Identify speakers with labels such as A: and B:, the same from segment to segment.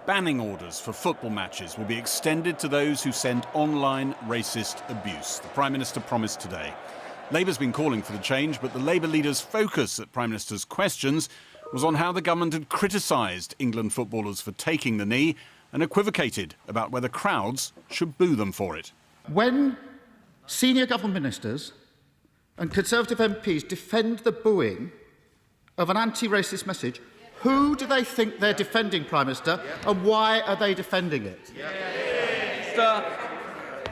A: Banning orders for football matches will be extended to those who send online racist abuse. The Prime Minister promised today. Labour's been calling for the change, but the Labour leader's focus at Prime Minister's questions was on how the government had criticised England footballers for taking the knee and equivocated about whether crowds should boo them for it.
B: When senior government ministers and Conservative MPs defend the booing of an anti-racist message, who do they think they're defending, Prime Minister, and why are they defending it?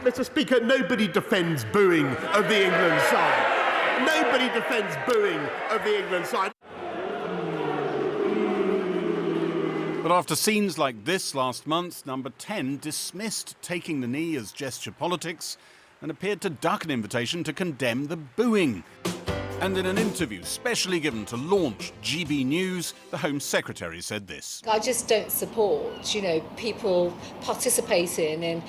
C: Mr. Speaker, nobody defends booing of the England side. Nobody defends booing of the England side.
A: But after scenes like this last month, Number 10 dismissed taking the knee as gesture politics and appeared to duck an invitation to condemn the booing. And in an interview specially given to launch GB News, the Home Secretary said this.
D: I just don't support, people participating in,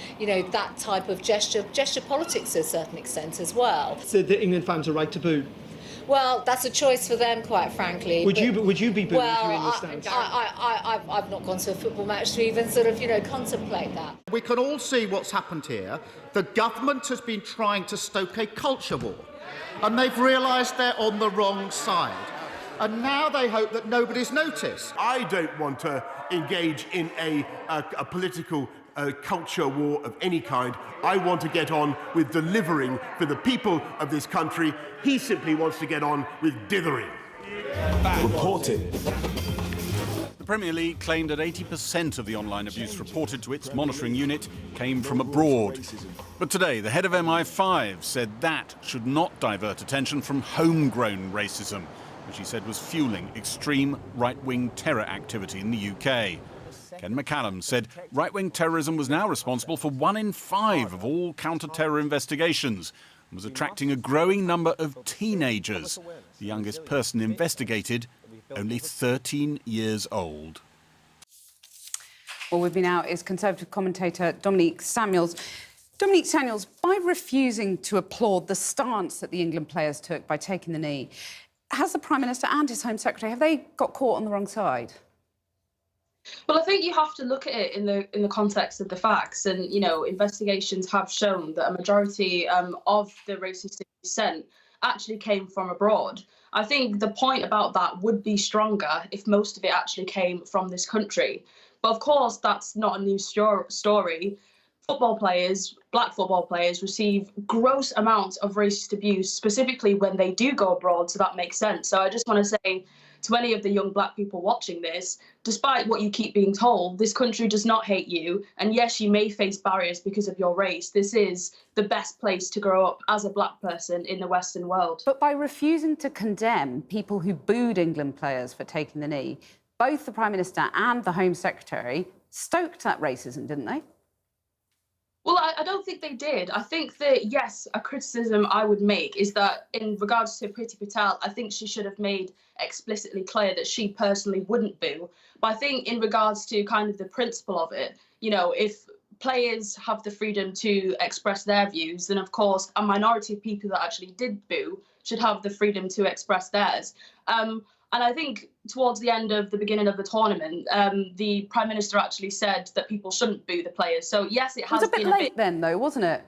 D: that type of gesture politics to a certain extent as well.
E: So the England fans are right to boo?
D: Well, that's a choice for them, quite frankly.
E: Would you be booing if you were in the stands?
D: I've not gone to a football match to even sort of, contemplate that.
B: We can all see what's happened here. The government has been trying to stoke a culture war, and they've realised they're on the wrong side. And now they hope that nobody's noticed.
C: I don't want to engage in a political culture war of any kind. I want to get on with delivering for the people of this country. He simply wants to get on with dithering.
F: Reported.
A: The Premier League claimed that 80% of the online abuse reported to its monitoring unit came from abroad. But today, the head of MI5 said that should not divert attention from homegrown racism, which he said was fueling extreme right-wing terror activity in the UK. Ken McCallum said right-wing terrorism was now responsible for 1 in 5 of all counter-terror investigations and was attracting a growing number of teenagers. The youngest person investigated, only 13 years old.
G: Well, with me now is Conservative commentator Dominique Samuels. Dominique Samuels, by refusing to applaud the stance that the England players took by taking the knee, has the Prime Minister and his Home Secretary, have they got caught on the wrong side?
H: Well, I think you have to look at it in the context of the facts, and investigations have shown that a majority of the racist dissent actually came from abroad. I think the point about that would be stronger if most of it actually came from this country. But of course, that's not a new story. Football players, black football players, receive gross amounts of racist abuse, specifically when they do go abroad, so that makes sense. So I just want to say to any of the young black people watching this, despite what you keep being told, this country does not hate you. And yes, you may face barriers because of your race. This is the best place to grow up as a black person in the Western world.
G: But by refusing to condemn people who booed England players for taking the knee, both the Prime Minister and the Home Secretary stoked that racism, didn't they?
H: Well, I don't think they did. I think that, yes, a criticism I would make is that in regards to Priti Patel, I think she should have made explicitly clear that she personally wouldn't boo. But I think in regards to kind of the principle of it, if players have the freedom to express their views, then of course a minority of people that actually did boo should have the freedom to express theirs. And I think towards the beginning of the tournament, the Prime Minister actually said that people shouldn't boo the players. So yes, it has been
G: a bit late then, though, wasn't it?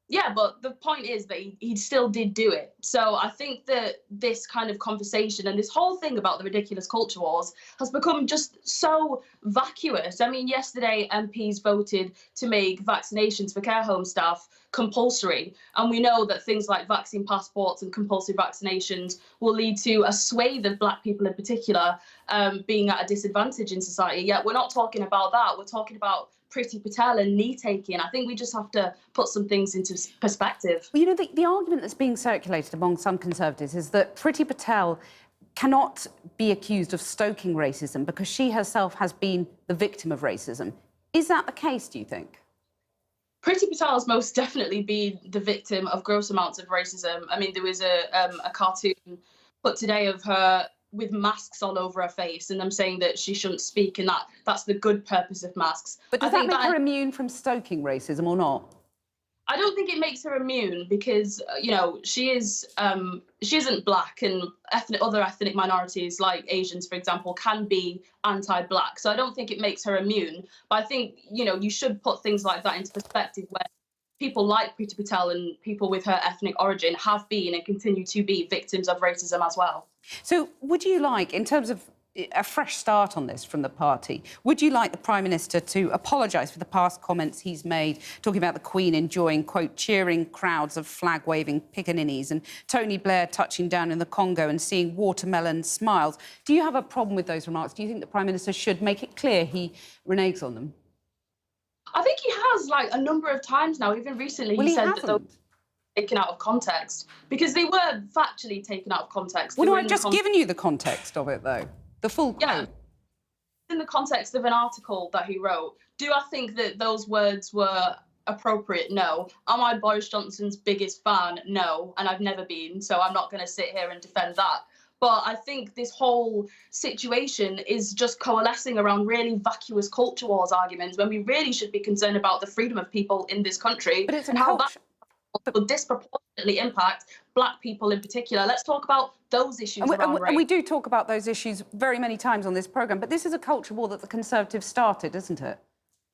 H: Yeah, but the point is that he still did do it. So I think that this kind of conversation and this whole thing about the ridiculous culture wars has become just so vacuous. I mean, yesterday MPs voted to make vaccinations for care home staff compulsory. And we know that things like vaccine passports and compulsory vaccinations will lead to a swathe of black people in particular being at a disadvantage in society. Yet we're not talking about that. We're talking about Priti Patel and knee-taking. I think we just have to put some things into perspective.
G: Well, the argument that's being circulated among some Conservatives is that Priti Patel cannot be accused of stoking racism because she herself has been the victim of racism. Is that the case, do you think?
H: Priti Patel has most definitely been the victim of gross amounts of racism. I mean, there was a cartoon put today of her with masks all over her face, and I'm saying that she shouldn't speak, and that's the good purpose of masks.
G: But does that make her immune from stoking racism or not?
H: I don't think it makes her immune because you know she isn't black, and other ethnic minorities like Asians, for example, can be anti-black. So I don't think it makes her immune. But I think you should put things like that into perspective, where people like Priti Patel and people with her ethnic origin have been and continue to be victims of racism as well.
G: So would you like, in terms of a fresh start on this from the party, would you like the Prime Minister to apologise for the past comments he's made, talking about the Queen enjoying, quote, cheering crowds of flag-waving piccaninnies and Tony Blair touching down in the Congo and seeing watermelon smiles? Do you have a problem with those remarks? Do you think the Prime Minister should make it clear he reneges on them?
H: I think he has, like, a number of times now. Even recently, he said that they were taken out of context, because they were factually taken out of context.
G: Well, no, I've just given you the context of it, though. The full quote.
H: Yeah. In the context of an article that he wrote, do I think that those words were appropriate? No. Am I Boris Johnson's biggest fan? No. And I've never been, so I'm not going to sit here and defend that. But I think this whole situation is just coalescing around really vacuous culture wars arguments, when we really should be concerned about the freedom of people in this country.
G: But it's
H: and how that will disproportionately impact black people in particular. Let's talk about those issues around race.
G: And we do talk about those issues very many times on this programme, but this is a culture war that the Conservatives started, isn't it?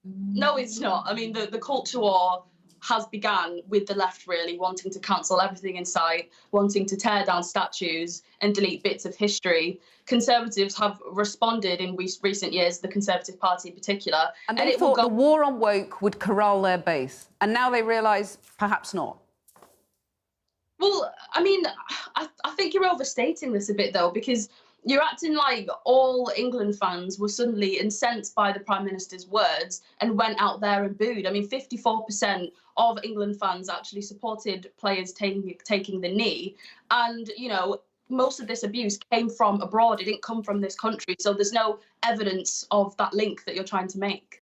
H: No, it's not. I mean, the culture war has begun with the left really wanting to cancel everything in sight, wanting to tear down statues and delete bits of history. Conservatives have responded in recent years, the Conservative Party in particular.
G: And they thought the war on woke would corral their base, and now they realise perhaps not.
H: Well, I mean, I think you're overstating this a bit, though, because you're acting like all England fans were suddenly incensed by the Prime Minister's words and went out there and booed. I mean, 54% of England fans actually supported players taking the knee. And, most of this abuse came from abroad. It didn't come from this country. So there's no evidence of that link that you're trying to make.